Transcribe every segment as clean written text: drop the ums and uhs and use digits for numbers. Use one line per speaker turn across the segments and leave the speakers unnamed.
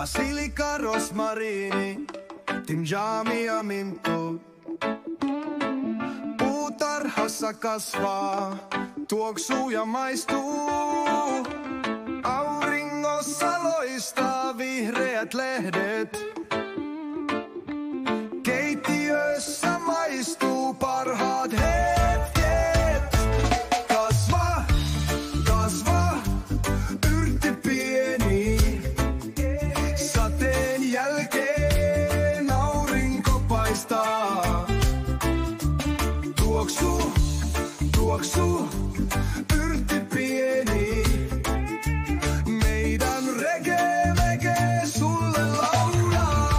basilika, rosmariini, tinjami ja minttu. Puutarhassa kasvaa, tuoksuu ja maistuu. Auringossa loistaa vihreät lehdet. Keittiössä maistuu parhaat hetket. Kasva, kasva, yrtti pieni. Sateen jälkeen aurinko paistaa. Tuoksuu, tuoksuu, yrtti pieni. Meidän reggae sulle laulaa.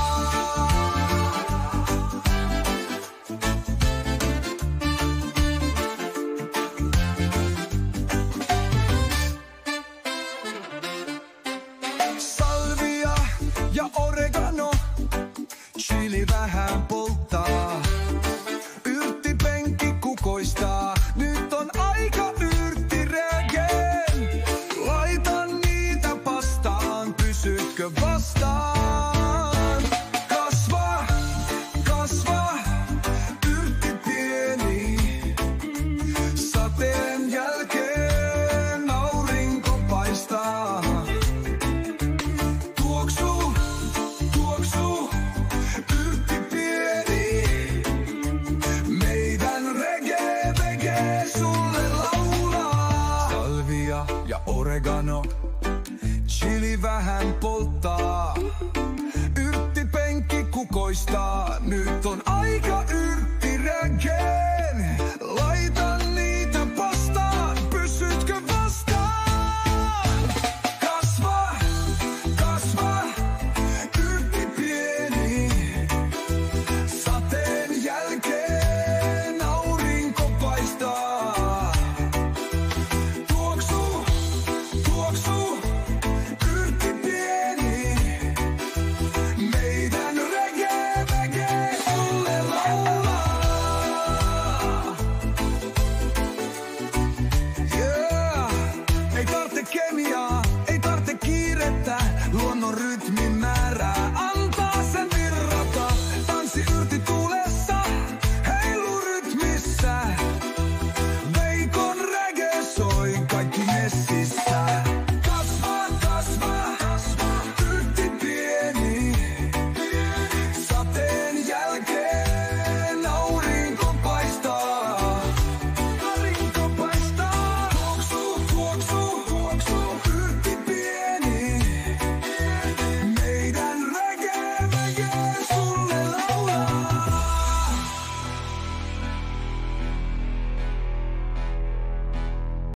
Salvia ja oregano, chili vähän polttaa. Yrttipenkki kukoistaa, nyt on aika yrttiregeen. Laita niitä pastaan, pysytkö vastaan? Kasva, kasva, yrtti pieni. Sateen jälkeen aurinko paistaa. Tuoksuu, tuoksuu, yrtti pieni. Meidän reggae sulle laulaa. Salvia ja oregano, chili vähän polttaa. Yrttipenkki kukoistaa, nyt on aika yrttireggae.